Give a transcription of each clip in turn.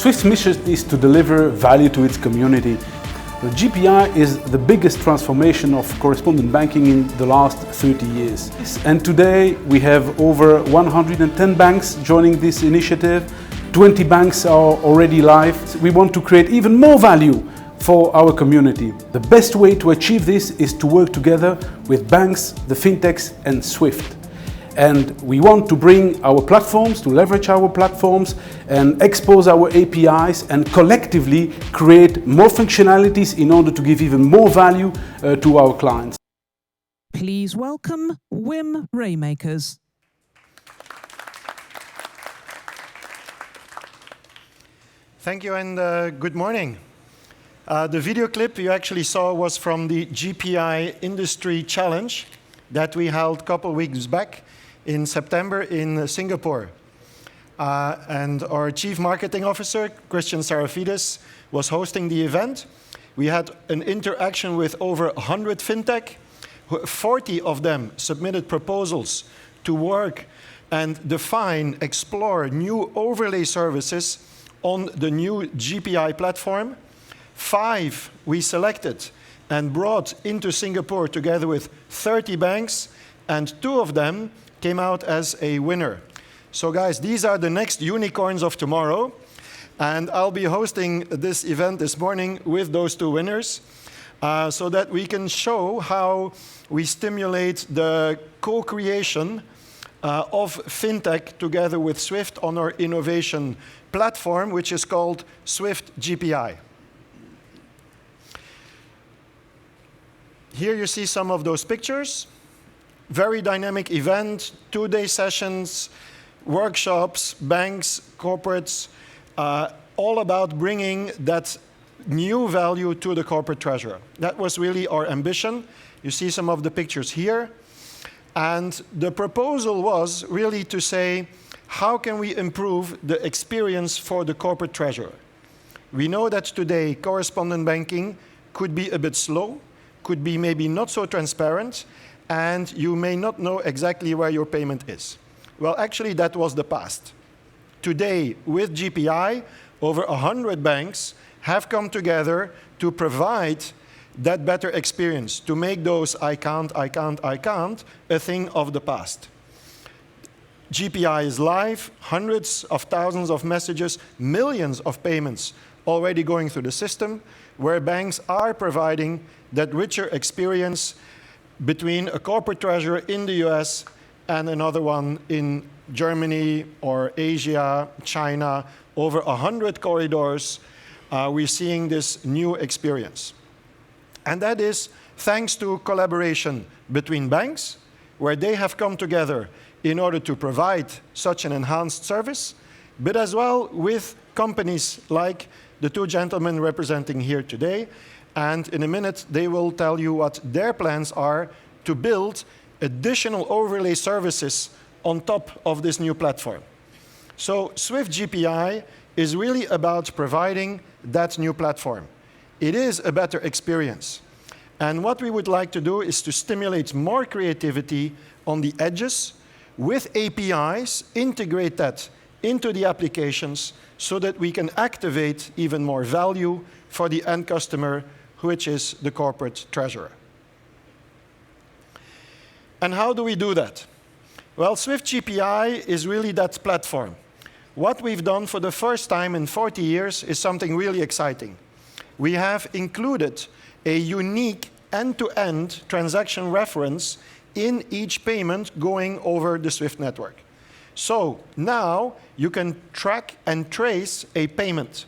Swift's mission is to deliver value to its community. The GPI is the biggest transformation of correspondent banking in the last 30 years. And today we have over 110 banks joining this initiative. 20 banks are already live. We want to create even more value for our community. The best way to achieve this is to work together with banks, the fintechs and Swift. And we want to bring our platforms, to leverage our platforms and expose our APIs and collectively create more functionalities in order to give even more value to our clients. Please welcome Wim Raymakers. Thank you and good morning. The video clip you actually saw was from the GPI Industry Challenge that we held a couple of weeks back in September in Singapore. And our Chief Marketing Officer, Christian Sarafidis, was hosting the event. We had an interaction with over 100 fintech. 40 of them submitted proposals to work and define, explore new overlay services on the new GPI platform. 5 we selected and brought into Singapore together with 30 banks, and 2 of them came out as a winner. So guys, these are the next unicorns of tomorrow, and I'll be hosting this event this morning with those 2 winners so that we can show how we stimulate the co-creation of fintech together with Swift on our innovation platform, which is called Swift GPI. Here you see some of those pictures. Very dynamic event, 2-day sessions, workshops, banks, corporates, all about bringing that new value to the corporate treasurer. That was really our ambition. You see some of the pictures here. And the proposal was really to say, how can we improve the experience for the corporate treasurer? We know that today correspondent banking could be a bit slow, could be maybe not so transparent, and you may not know exactly where your payment is. Well, actually, that was the past. Today, with GPI, over 100 banks have come together to provide that better experience, to make those I can't a thing of the past. GPI is live, hundreds of thousands of messages, millions of payments already going through the system, where banks are providing that richer experience between a corporate treasurer in the US and another one in Germany or Asia, China, over 100 corridors, we're seeing this new experience. And that is thanks to collaboration between banks, where they have come together in order to provide such an enhanced service, but as well with companies like the 2 gentlemen representing here today. And in a minute, they will tell you what their plans are to build additional overlay services on top of this new platform. So Swift GPI is really about providing that new platform. It is a better experience. And what we would like to do is to stimulate more creativity on the edges with APIs, integrate that into the applications so that we can activate even more value for the end customer, which is the corporate treasurer. And how do we do that? Well, Swift GPI is really that platform. What we've done for the first time in 40 years is something really exciting. We have included a unique end-to-end transaction reference in each payment going over the Swift network. So now you can track and trace a payment.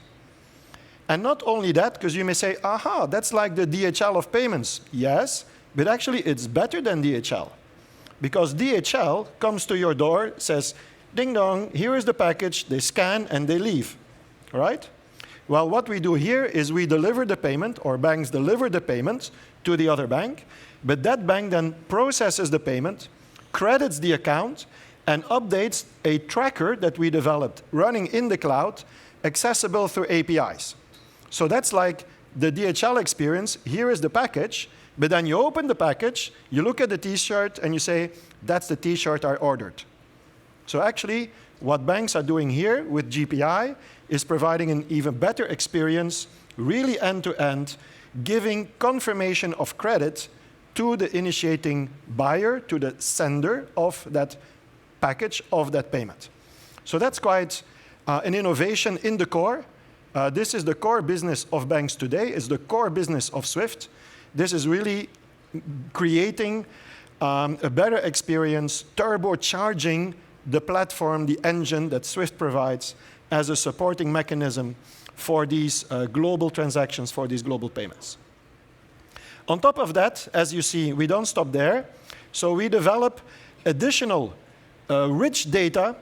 And not only that, because you may say, aha, that's like the DHL of payments. Yes, but actually it's better than DHL. Because DHL comes to your door, says, ding dong, here is the package, they scan and they leave, right? Well, what we do here is we deliver the payment, or banks deliver the payment to the other bank, but that bank then processes the payment, credits the account, and updates a tracker that we developed running in the cloud, accessible through APIs. So that's like the DHL experience. Here is the package, but then you open the package, you look at the T-shirt, and you say, that's the T-shirt I ordered. So actually, what banks are doing here with GPI is providing an even better experience, really end-to-end, giving confirmation of credit to the initiating buyer, to the sender of that package, of that payment. So that's quite an innovation in the core. This is the core business of banks today. It's the core business of SWIFT. This is really creating a better experience, turbocharging the platform, the engine that SWIFT provides as a supporting mechanism for these global transactions, for these global payments. On top of that, as you see, we don't stop there. So we develop additional rich data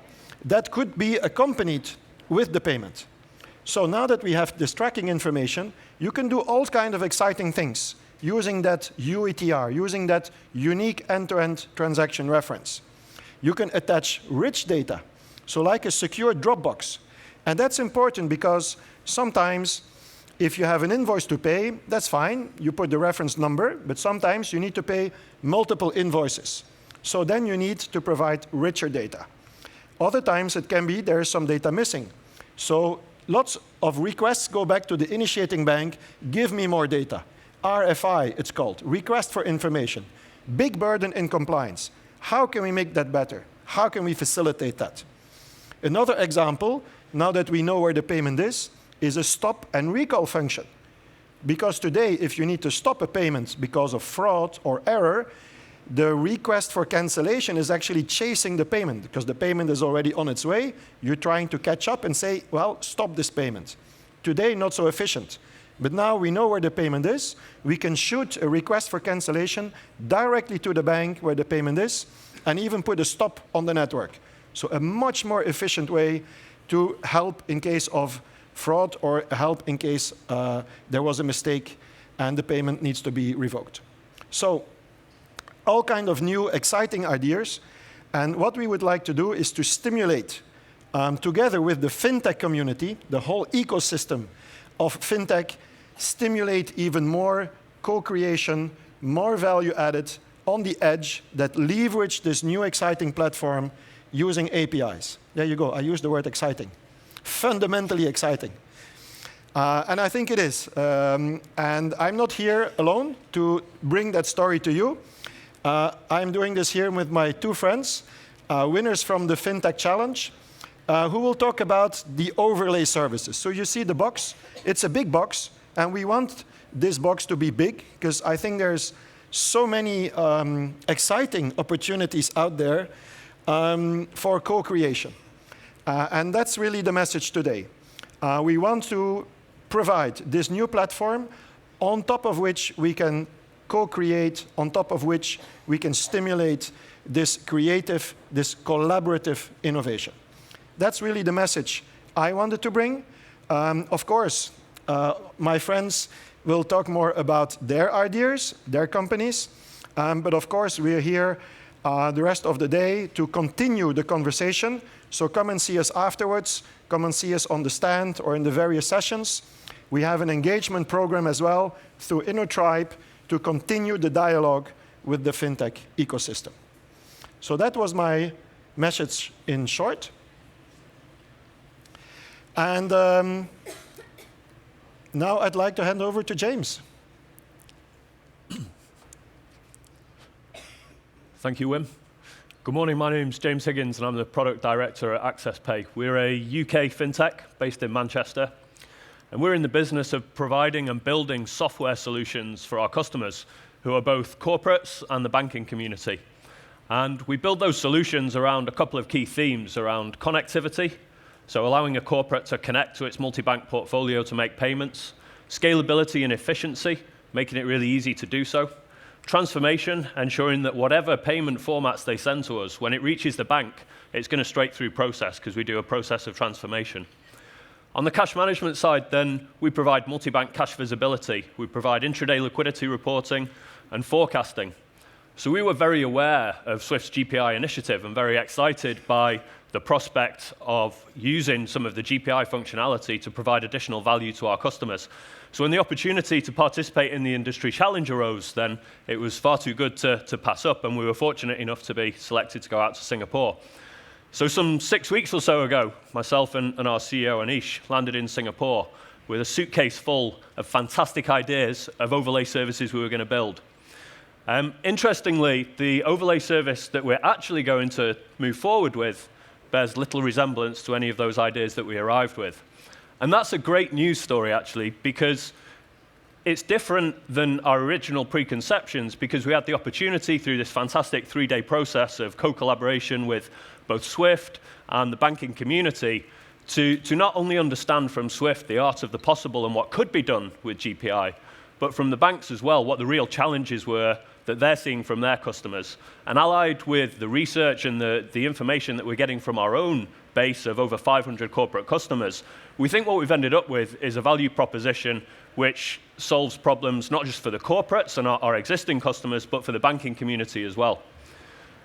that could be accompanied with the payment. So now that we have this tracking information, you can do all kinds of exciting things using that UETR, using that unique end-to-end transaction reference. You can attach rich data, so like a secure Dropbox. And that's important because sometimes if you have an invoice to pay, that's fine. You put the reference number, but sometimes you need to pay multiple invoices. So then you need to provide richer data. Other times it can be there's some data missing. So lots of requests go back to the initiating bank, give me more data. RFI, it's called, request for information. Big burden in compliance. How can we make that better? How can we facilitate that? Another example, now that we know where the payment is a stop and recall function. Because today, if you need to stop a payment because of fraud or error, the request for cancellation is actually chasing the payment because the payment is already on its way. You're trying to catch up and say, well, stop this payment. Today, not so efficient. But now we know where the payment is. We can shoot a request for cancellation directly to the bank where the payment is and even put a stop on the network. So a much more efficient way to help in case of fraud or help in case there was a mistake and the payment needs to be revoked. So all kind of new exciting ideas. And what we would like to do is to stimulate, together with the fintech community, the whole ecosystem of fintech, stimulate even more co-creation, more value added on the edge that leverage this new exciting platform using APIs. There you go, I used the word exciting. Fundamentally exciting. And I think it is. And I'm not here alone to bring that story to you. I'm doing this here with my two friends, winners from the FinTech Challenge, who will talk about the overlay services. So you see the box. It's a big box, and we want this box to be big, because I think there's so many exciting opportunities out there for co-creation. And that's really the message today. We want to provide this new platform on top of which we can co-create, on top of which we can stimulate this creative, this collaborative innovation. That's really the message I wanted to bring. Of course, my friends will talk more about their ideas, their companies, but of course we are here the rest of the day to continue the conversation. So come and see us afterwards, come and see us on the stand or in the various sessions. We have an engagement program as well through InnoTribe to continue the dialogue with the fintech ecosystem. So that was my message in short. And now I'd like to hand over to James. Thank you, Wim. Good morning, my name's James Higgins, and I'm the Product Director at AccessPay. We're a UK fintech based in Manchester, and we're in the business of providing and building software solutions for our customers, who are both corporates and the banking community. And we build those solutions around a couple of key themes, around connectivity, so allowing a corporate to connect to its multi-bank portfolio to make payments, scalability and efficiency, making it really easy to do so, transformation, ensuring that whatever payment formats they send to us, when it reaches the bank, it's going to straight through process, because we do a process of transformation. On the cash management side, then, we provide multi-bank cash visibility. We provide intraday liquidity reporting and forecasting. So we were very aware of Swift's GPI initiative and very excited by the prospect of using some of the GPI functionality to provide additional value to our customers. So when the opportunity to participate in the industry challenge arose, then it was far too good to pass up, and we were fortunate enough to be selected to go out to Singapore. So some 6 weeks or so ago, myself and our CEO, Anish, landed in Singapore with a suitcase full of fantastic ideas of overlay services we were going to build. Interestingly, the overlay service that we're actually going to move forward with bears little resemblance to any of those ideas that we arrived with. And that's a great news story, actually, because it's different than our original preconceptions, because we had the opportunity through this fantastic 3-day process of co-collaboration with both Swift and the banking community to not only understand from Swift the art of the possible and what could be done with GPI, but from the banks as well, what the real challenges were that they're seeing from their customers. And allied with the research and the information that we're getting from our own base of over 500 corporate customers, we think what we've ended up with is a value proposition which solves problems not just for the corporates and our existing customers, but for the banking community as well.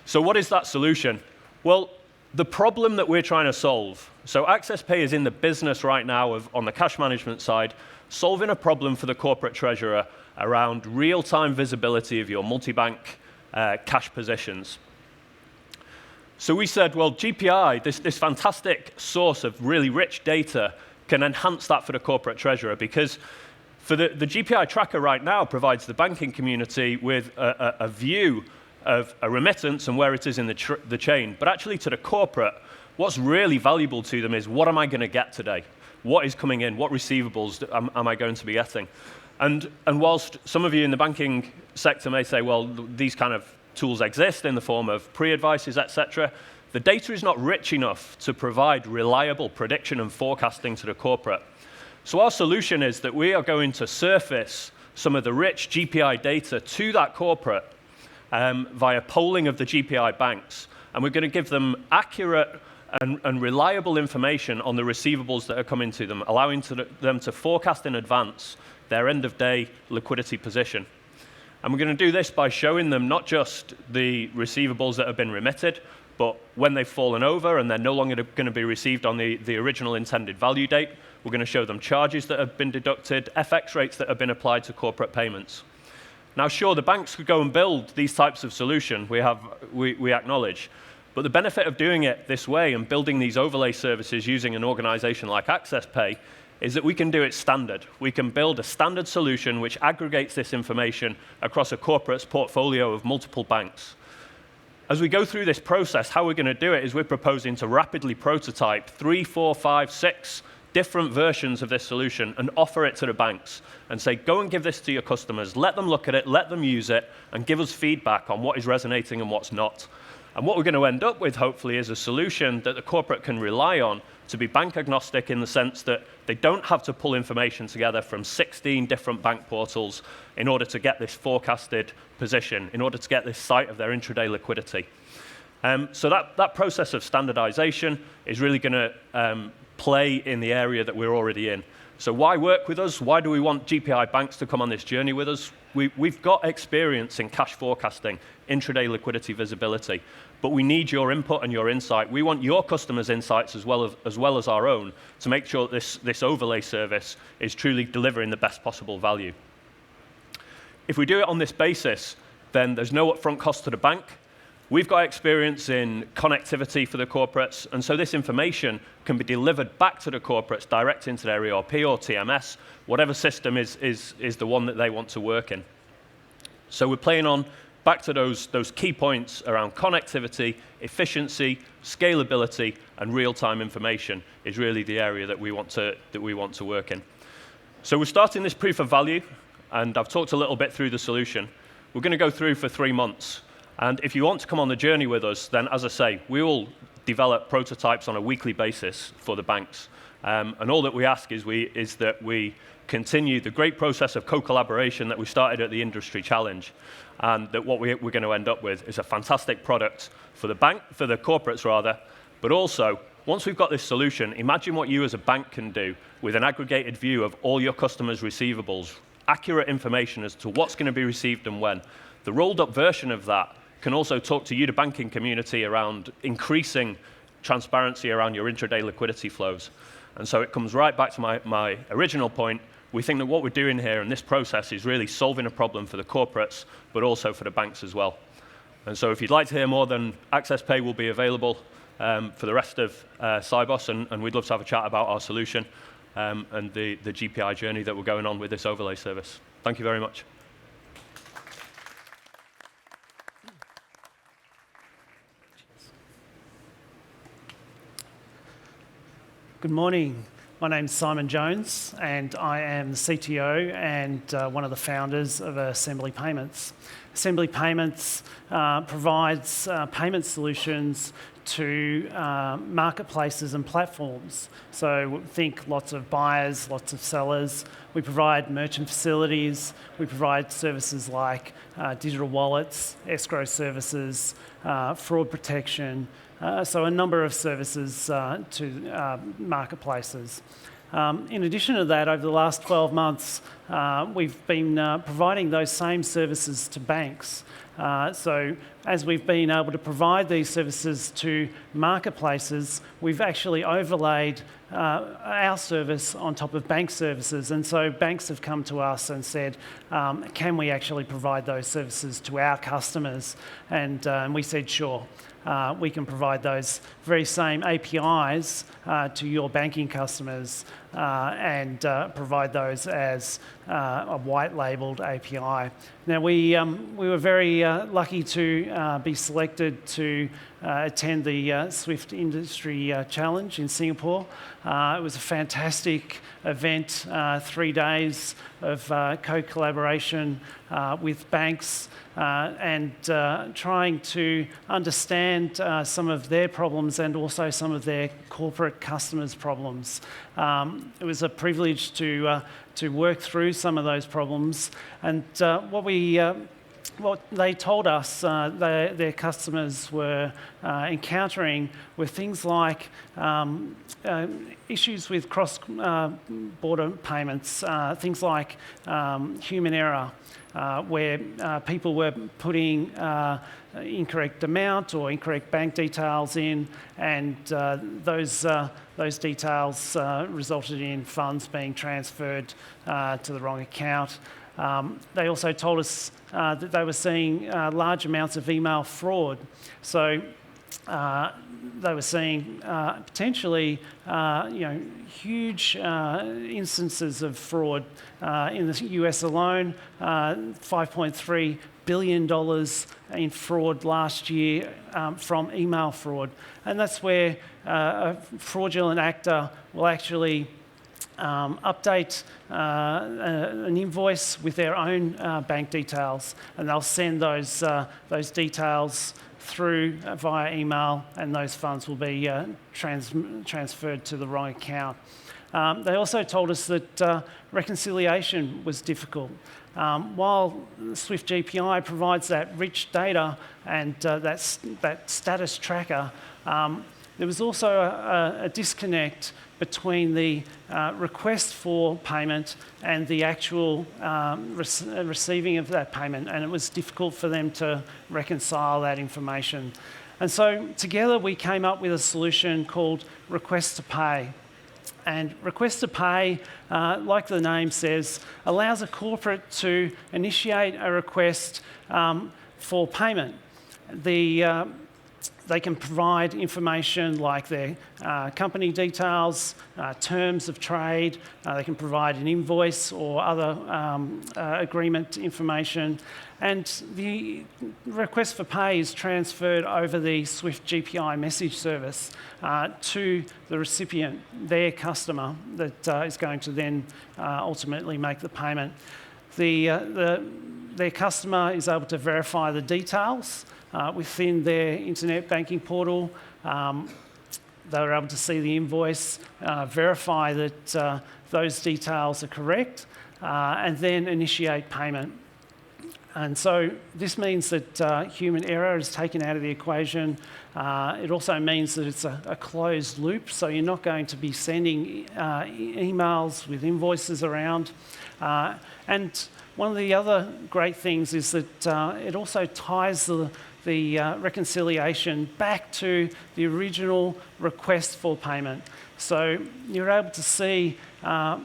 So what is that solution? Well, the problem that we're trying to solve, so AccessPay is in the business right now of, on the cash management side, solving a problem for the corporate treasurer around real-time visibility of your multi-bank cash positions. So we said, well, GPI, this fantastic source of really rich data, can enhance that for the corporate treasurer, because for the GPI tracker right now provides the banking community with a view of a remittance and where it is in the chain. But actually to the corporate, what's really valuable to them is, what am I going to get today? What is coming in? What receivables am I going to be getting? And whilst some of you in the banking sector may say, well, these kind of tools exist in the form of pre-advices, etc., the data is not rich enough to provide reliable prediction and forecasting to the corporate. So our solution is that we are going to surface some of the rich GPI data to that corporate via polling of the GPI banks. And we're going to give them accurate and reliable information on the receivables that are coming to them, allowing them to forecast in advance their end-of-day liquidity position. And we're going to do this by showing them not just the receivables that have been remitted, but when they've fallen over and they're no longer going to be received on the original intended value date. We're going to show them charges that have been deducted, FX rates that have been applied to corporate payments. Now, sure, the banks could go and build these types of solutions, we acknowledge. But the benefit of doing it this way and building these overlay services using an organization like AccessPay is that we can do it standard. We can build a standard solution which aggregates this information across a corporate's portfolio of multiple banks. As we go through this process, how we're going to do it is we're proposing to rapidly prototype 3, 4, 5, 6 different versions of this solution and offer it to the banks and say, go and give this to your customers, let them look at it, let them use it, and give us feedback on what is resonating and what's not. And what we're going to end up with, hopefully, is a solution that the corporate can rely on to be bank agnostic, in the sense that they don't have to pull information together from 16 different bank portals in order to get this forecasted position, in order to get this sight of their intraday liquidity. So that process of standardization is really going to play in the area that we're already in. So why work with us? Why do we want GPI banks to come on this journey with us? We've got experience in cash forecasting, intraday liquidity visibility, but we need your input and your insight. We want your customers' insights as well as our own to make sure that this overlay service is truly delivering the best possible value. If we do it on this basis, then there's no upfront cost to the bank. We've got experience in connectivity for the corporates, and so this information can be delivered back to the corporates direct into their ERP or TMS, whatever system is the one that they want to work in. So we're playing on back to those key points around connectivity, efficiency, scalability, and real-time information is really the area that we want to work in. So we're starting this proof of value, and I've talked a little bit through the solution. We're going to go through for 3 months. And if you want to come on the journey with us, then, as I say, we will develop prototypes on a weekly basis for the banks. And all that we ask is that we continue the great process of co-collaboration that we started at the Industry Challenge, and that what we're going to end up with is a fantastic product for the corporates rather, but also, once we've got this solution, imagine what you as a bank can do with an aggregated view of all your customers' receivables, accurate information as to what's going to be received and when. The rolled-up version of that can also talk to you, the banking community, around increasing transparency around your intraday liquidity flows. And so it comes right back to my original point. We think that what we're doing here in this process is really solving a problem for the corporates, but also for the banks as well. And so if you'd like to hear more, then AccessPay will be available for the rest of Cybos, and we'd love to have a chat about our solution and the GPI journey that we're going on with this overlay service. Thank you very much. Good morning. My name's Simon Jones, and I am the CTO and one of the founders of Assembly Payments. Assembly Payments provides payment solutions to marketplaces and platforms. So think lots of buyers, lots of sellers. We provide merchant facilities. We provide services like digital wallets, escrow services, fraud protection, so a number of services to marketplaces. In addition to that, over the last 12 months, we've been providing those same services to banks. So as we've been able to provide these services to marketplaces, we've actually overlaid our service on top of bank services. And so banks have come to us and said, can we actually provide those services to our customers? And we said, sure. We can provide those very same APIs to your banking customers and provide those as a white-labelled API. Now, we were very lucky to be selected to attend the Swift Industry Challenge in Singapore. It was a fantastic event, 3 days of co-collaboration with banks and trying to understand some of their problems and also some of their corporate customers' problems. It was a privilege to work through some of those problems, and what they told us their customers were encountering were things like issues with cross-border payments, things like human error, where people were putting incorrect amount or incorrect bank details in, and those details resulted in funds being transferred to the wrong account. They also told us that they were seeing large amounts of email fraud. So they were seeing potentially huge instances of fraud in the US alone, $5.3 billion in fraud last year from email fraud. And that's where a fraudulent actor will actually update an invoice with their own bank details, and they'll send those details through via email, and those funds will be transferred to the wrong account. They also told us that reconciliation was difficult. While Swift GPI provides that rich data and that status tracker, there was also a disconnect between the request for payment and the actual receiving of that payment, and it was difficult for them to reconcile that information. And so together we came up with a solution called Request to Pay. And Request to Pay, like the name says, allows a corporate to initiate a request for payment. They can provide information like their company details, terms of trade. They can provide an invoice or other agreement information. And the request for pay is transferred over the Swift GPI message service to the recipient, their customer, that is going to then ultimately make the payment. Their customer is able to verify the details within their internet banking portal. They were able to see the invoice, verify that those details are correct, and then initiate payment. And so this means that human error is taken out of the equation. It also means that it's a closed loop, so you're not going to be sending emails with invoices around. And one of the other great things is that it also ties the reconciliation back to the original request for payment. So you're able to see,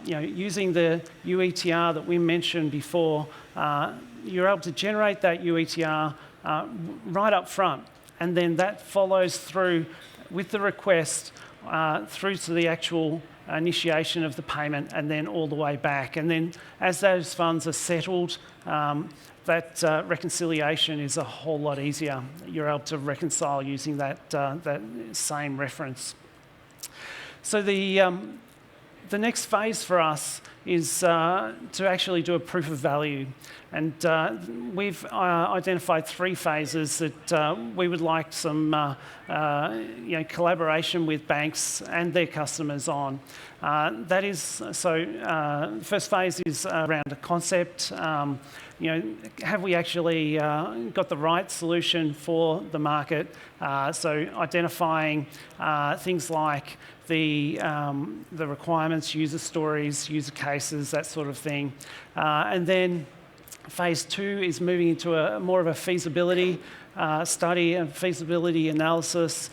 using the UETR that we mentioned before, you're able to generate that UETR right up front, and then that follows through with the request through to the actual initiation of the payment and then all the way back. And then as those funds are settled, that reconciliation is a whole lot easier. You're able to reconcile using that same reference. So the next phase for us is to actually do a proof of value. And we've identified 3 phases that we would like some collaboration with banks and their customers on. That is, so first phase is around a concept. Have we actually got the right solution for the market? So identifying things like the requirements, user stories, user cases, that sort of thing. And then phase 2 is moving into more of a feasibility study and feasibility analysis.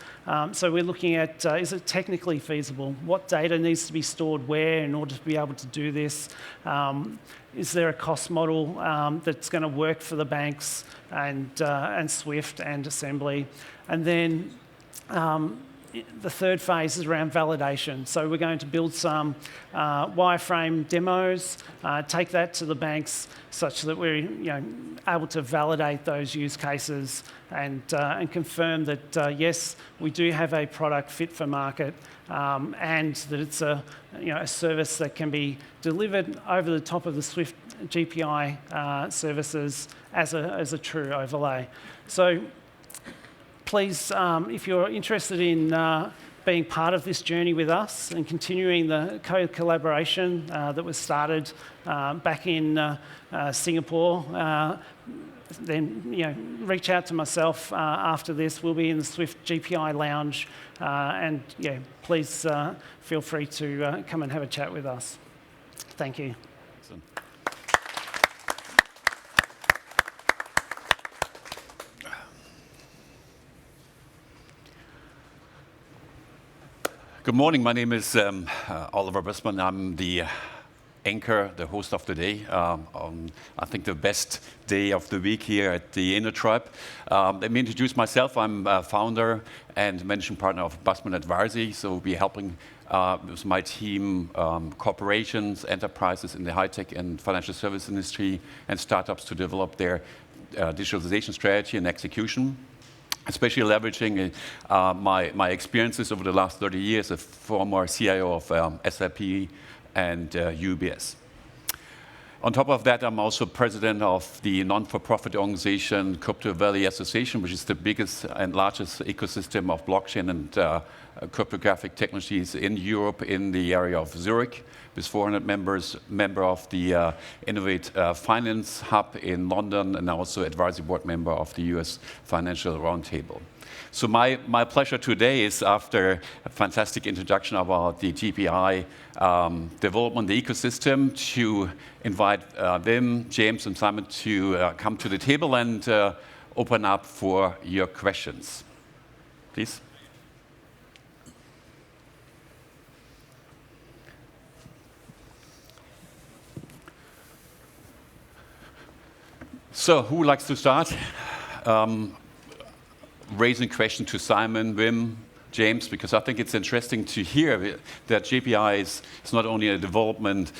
So we're looking at, is it technically feasible? What data needs to be stored where in order to be able to do this? Is there a cost model that's going to work for the banks and Swift and Assembly? And then the third phase is around validation. So we're going to build some wireframe demos, take that to the banks such that we're able to validate those use cases and confirm that yes, we do have a product fit for market and that it's a service that can be delivered over the top of the Swift GPI services as a true overlay. So please, if you're interested in being part of this journey with us and continuing the collaboration that was started back in Singapore, then reach out to myself after this. We'll be in the Swift GPI lounge, and please feel free to come and have a chat with us. Thank you. Excellent. Good morning. My name is Oliver Wissmann. I'm the anchor, the host of the day. I think the best day of the week here at the InnoTribe. Let me introduce myself. I'm founder and managing partner of Busman Advisory. So we're helping with my team corporations, enterprises in the high-tech and financial service industry and startups to develop their digitalization strategy and execution. Especially leveraging my experiences over the last 30 years as former CIO of SAP and UBS. On top of that, I'm also president of the non-for-profit organization Crypto Valley Association, which is the biggest and largest ecosystem of blockchain and cryptographic technologies in Europe in the area of Zurich, with 400 members, member of the Innovate Finance Hub in London, and also advisory board member of the US Financial Roundtable. So my pleasure today is, after a fantastic introduction about the GPI development, the ecosystem, to invite Wim, James, and Simon to come to the table and open up for your questions. Please. So, who likes to start? Raising question to Simon, Wim, James, because I think it's interesting to hear that GPI is not only a development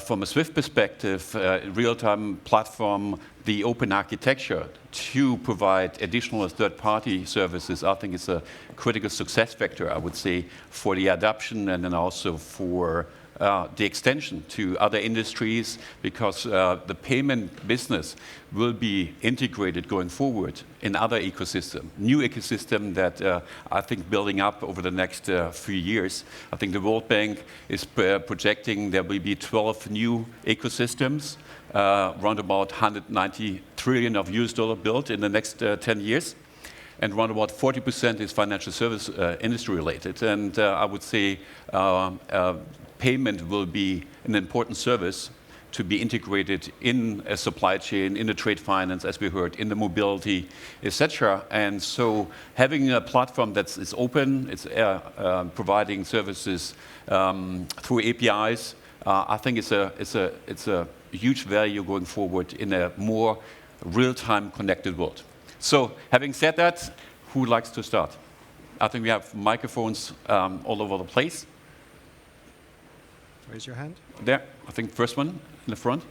from a Swift perspective, real-time platform, the open architecture to provide additional third-party services. I think it's a critical success factor, I would say, for the adoption and then also for the extension to other industries, because the payment business will be integrated going forward in other ecosystem, new ecosystem that I think building up over the next few years. I think the World Bank is projecting there will be 12 new ecosystems, around about 190 trillion of US dollar built in the next 10 years. And around about 40% is financial service industry related. And I would say payment will be an important service to be integrated in a supply chain, in the trade finance, as we heard, in the mobility, etc. And so having a platform that is open, it's providing services through APIs, I think it's a huge value going forward in a more real-time connected world. So having said that, who likes to start? I think we have microphones all over the place. Raise your hand. There, I think first one in the front.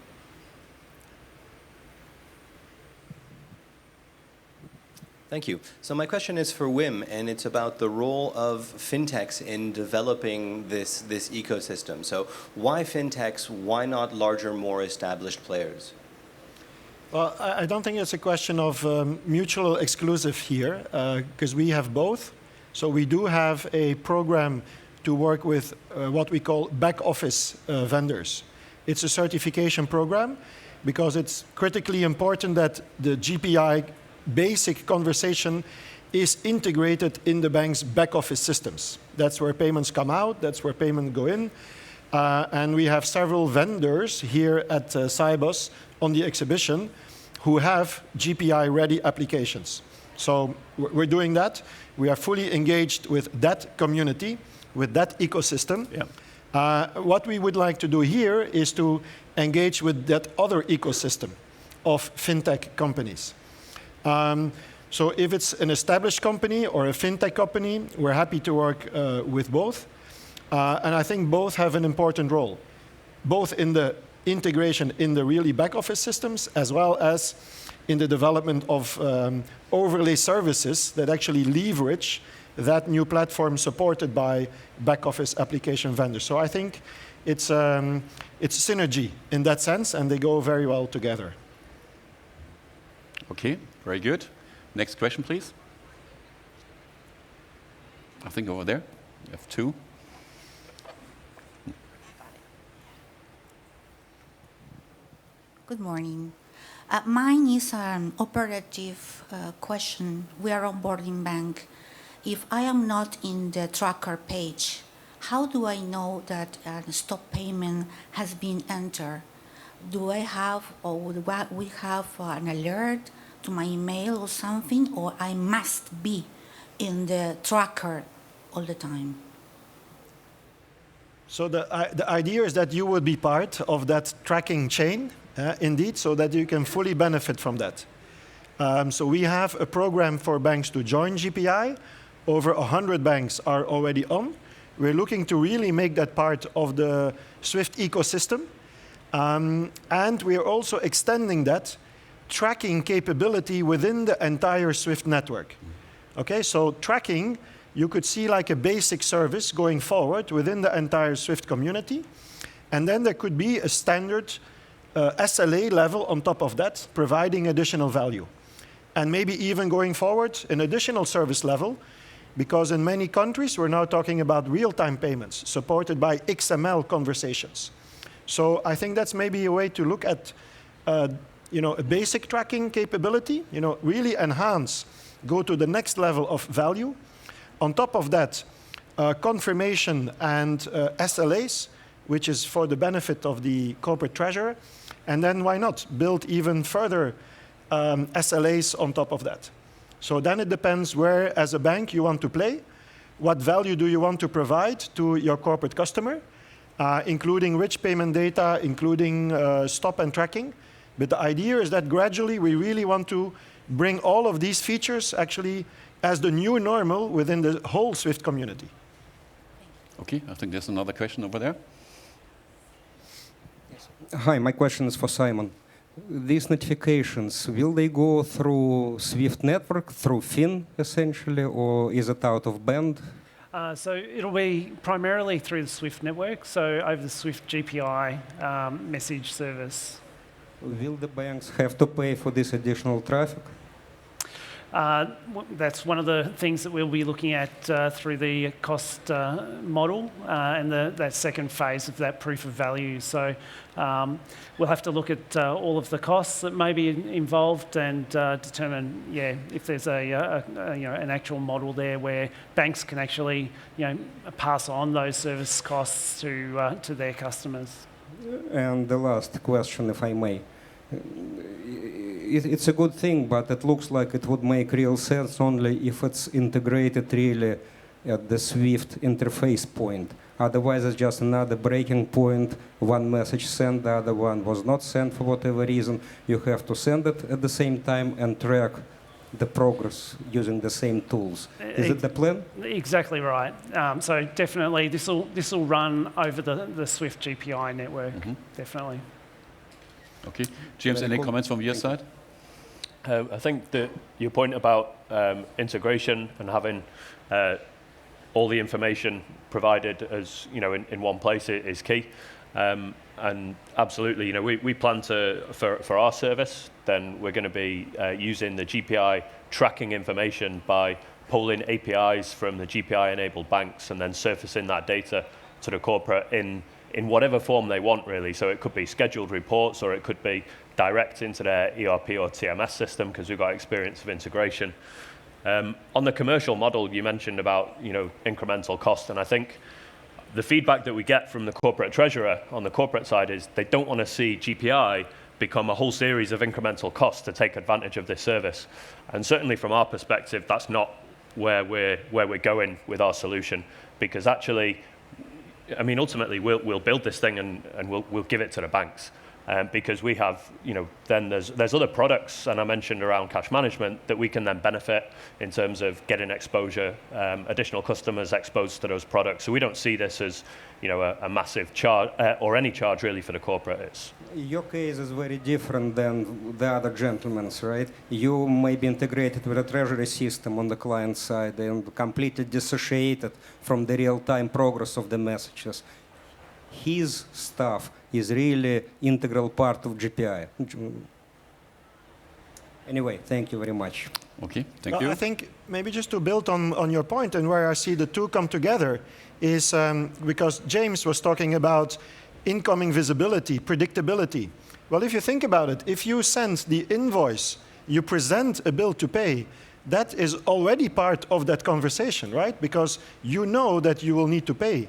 Thank you. So my question is for Wim, and it's about the role of fintechs in developing this ecosystem. So why fintechs? Why not larger, more established players? Well, I don't think it's a question of mutual exclusive here, because we have both. So we do have a program to work with what we call back office vendors. It's a certification program because it's critically important that the GPI basic conversation is integrated in the bank's back office systems. That's where payments come out, that's where payments go in. And we have several vendors here at Cybos on the exhibition who have GPI-ready applications. So we're doing that. We are fully engaged with that community, with that ecosystem. Yeah. What we would like to do here is to engage with that other ecosystem of fintech companies. So if it's an established company or a fintech company, we're happy to work with both. And I think both have an important role, both in the integration in the really back office systems, as well as in the development of overlay services that actually leverage that new platform supported by back office application vendors. So I think it's synergy in that sense, and they go very well together. Okay, very good. Next question, please. I think over there, you have two. Good morning. Mine is an operative question. We are onboarding bank. If I am not in the tracker page, how do I know that a stop payment has been entered? Do I have, or would we have an alert to my email or something, or I must be in the tracker all the time? So the idea is that you would be part of that tracking chain, indeed, so that you can fully benefit from that. So we have a program for banks to join GPI. Over 100 banks are already on. We're looking to really make that part of the SWIFT ecosystem. And we are also extending that tracking capability within the entire SWIFT network. Okay, so tracking, you could see like a basic service going forward within the entire SWIFT community. And then there could be a standard SLA level on top of that, providing additional value. And maybe even going forward, an additional service level, because in many countries, we're now talking about real-time payments supported by XML conversations. So I think that's maybe a way to look at a basic tracking capability, really enhance, go to the next level of value. On top of that, confirmation and SLAs, which is for the benefit of the corporate treasurer. And then why not build even further SLAs on top of that? So then it depends where, as a bank, you want to play. What value do you want to provide to your corporate customer, including rich payment data, including stop and tracking. But the idea is that gradually we really want to bring all of these features actually as the new normal within the whole SWIFT community. Okay, I think there's another question over there. Yes. Hi, my question is for Simon. These notifications, will they go through SWIFT network, through FIN essentially, or is it out of band? So it'll be primarily through the SWIFT network, so over the SWIFT GPI message service. Will the banks have to pay for this additional traffic? That's one of the things that we'll be looking at through the cost model and that second phase of that proof of value. So we'll have to look at all of the costs that may be involved and determine, if there's an actual model there where banks can actually, pass on those service costs to their customers. And the last question, if I may. It's a good thing, but it looks like it would make real sense only if it's integrated really at the SWIFT interface point. Otherwise, it's just another breaking point. One message sent, the other one was not sent for whatever reason. You have to send it at the same time and track the progress using the same tools. Is it the plan? Exactly right. So definitely this will run over the Swift GPI network, definitely. Okay. James, any comments from your side? I think that your point about integration and having all the information provided as in one place is key. And absolutely, we plan to for our service, then we're going to be using the GPI tracking information by pulling APIs from the GPI-enabled banks and then surfacing that data to the corporate in whatever form they want, really. So it could be scheduled reports, or it could be direct into their ERP or TMS system, because we've got experience of integration. On the commercial model, you mentioned about incremental cost, and I think the feedback that we get from the corporate treasurer on the corporate side is they don't want to see GPI become a whole series of incremental costs to take advantage of this service. And certainly from our perspective, that's not where we're going with our solution, because actually, ultimately we'll build this thing and we'll give it to the banks. Because we have, then there's other products, and I mentioned around cash management, that we can then benefit in terms of getting exposure, additional customers exposed to those products. So we don't see this as, a massive charge or any charge really for the corporate. Your case is very different than the other gentlemen's, right? You may be integrated with a treasury system on the client side and completely dissociated from the real-time progress of the messages. His stuff is really integral part of GPI. Anyway, thank you very much. Okay, thank you. I think maybe just to build on your point, and where I see the two come together is because James was talking about incoming visibility, predictability. Well, if you think about it, if you send the invoice, you present a bill to pay, that is already part of that conversation, right? Because you know that you will need to pay.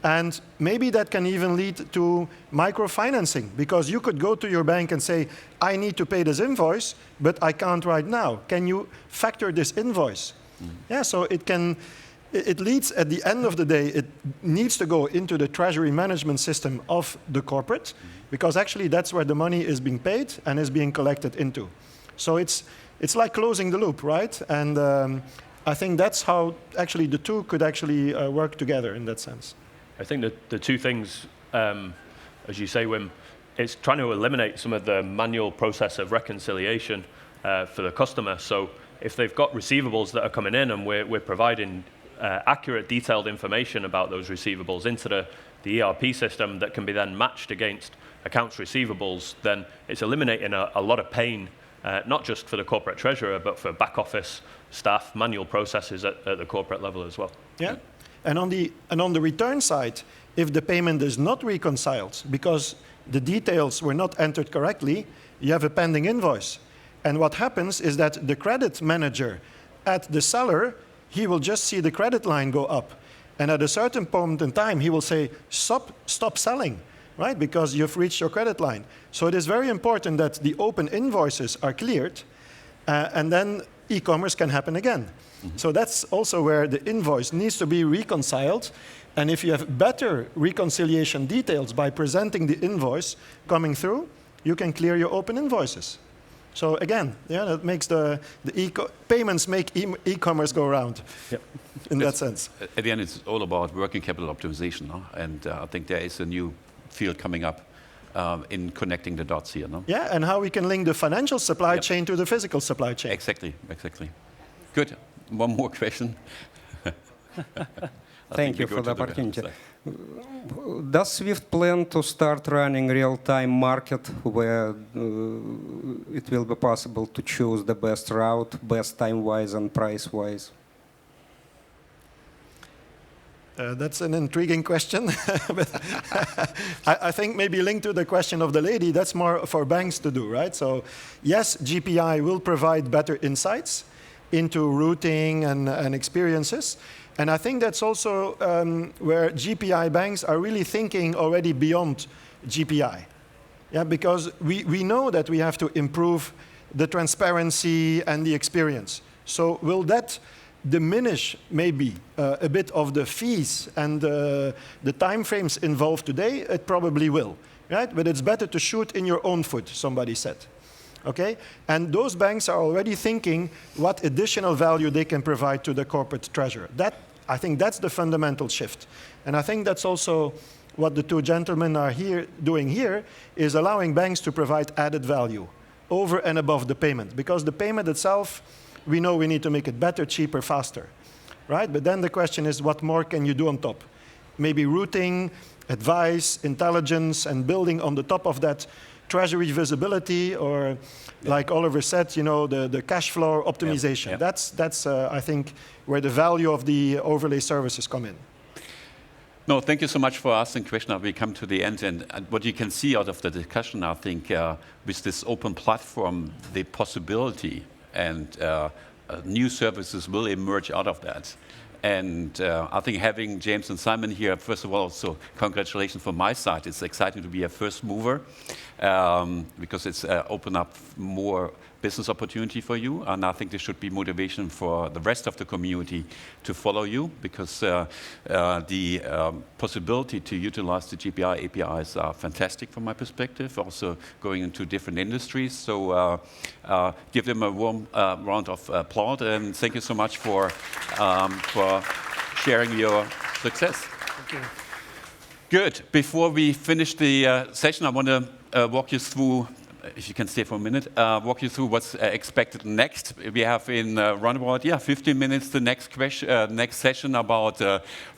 And maybe that can even lead to microfinancing, because you could go to your bank and say, I need to pay this invoice, but I can't right now. Can you factor this invoice? Yeah, so it leads, at the end of the day, it needs to go into the treasury management system of the corporate, because actually that's where the money is being paid and is being collected into. So it's like closing the loop, right? And I think that's how actually the two could actually work together in that sense. I think that the two things, as you say, Wim, it's trying to eliminate some of the manual process of reconciliation for the customer. So if they've got receivables that are coming in and we're providing accurate, detailed information about those receivables into the ERP system that can be then matched against accounts receivables, then it's eliminating a lot of pain, not just for the corporate treasurer, but for back office staff, manual processes at the corporate level as well. Yeah. And on the return side, if the payment is not reconciled because the details were not entered correctly, you have a pending invoice. And what happens is that the credit manager at the seller, he will just see the credit line go up. And at a certain point in time, he will say, stop selling, right? Because you've reached your credit line. So it is very important that the open invoices are cleared, and then e-commerce can happen again. So that's also where the invoice needs to be reconciled. And if you have better reconciliation details by presenting the invoice coming through, you can clear your open invoices. So again, yeah, that makes payments make e-commerce go around. Yep. In that sense. At the end, it's all about working capital optimization, no? And I think there is a new field coming up in connecting the dots here, no? Yeah, and how we can link the financial supply chain to the physical supply chain. Exactly. Good. One more question. Thank you for the opportunity. Does Swift plan to start running real-time market where it will be possible to choose the best route, best time-wise and price-wise? That's an intriguing question. But I think maybe linked to the question of the lady, that's more for banks to do, right? So yes, GPI will provide better insights into routing and experiences. And I think that's also where GPI banks are really thinking already beyond GPI. Yeah, because we know that we have to improve the transparency and the experience. So will that diminish maybe a bit of the fees and the time frames involved today? It probably will, right? But it's better to shoot in your own foot, somebody said. Okay? And those banks are already thinking what additional value they can provide to the corporate treasurer. I think that's the fundamental shift. And I think that's also what the two gentlemen are doing here, is allowing banks to provide added value over and above the payment. Because the payment itself, we know we need to make it better, cheaper, faster. Right? But then the question is, what more can you do on top? Maybe routing, advice, intelligence, and building on the top of that treasury visibility, or like Oliver said, the cash flow optimization. Yeah. That's I think, where the value of the overlay services come in. No, thank you so much for asking question. We come to the end, and what you can see out of the discussion, I think, with this open platform, the possibility and new services will emerge out of that. And I think having James and Simon here, first of all, so congratulations from my side. It's exciting to be a first mover because it's opened up more business opportunity for you. And I think there should be motivation for the rest of the community to follow you, because the possibility to utilize the GPI APIs are fantastic from my perspective, also going into different industries. So give them a warm round of applause, and thank you so much for sharing your success. Thank you. Good. Before we finish the session, I want to walk you through, if you can stay for a minute, walk you through what's expected next. We have in around about 15 minutes the next session about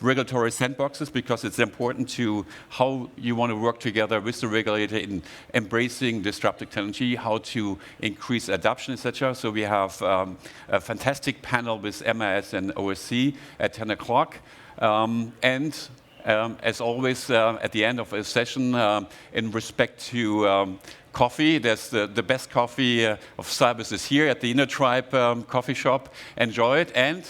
regulatory sandboxes, because it's important to how you want to work together with the regulator in embracing disruptive technology, how to increase adoption, etc. So we have a fantastic panel with MIS and OSC at 10 o'clock. As always, at the end of a session, in respect to coffee, there's the best coffee of Cyprus is here at the Inner Tribe coffee shop. Enjoy it, and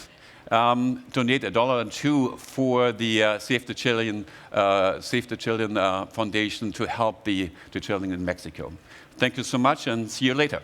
donate $1 and $2 for the Save the Children Foundation to help the children in Mexico. Thank you so much, and see you later.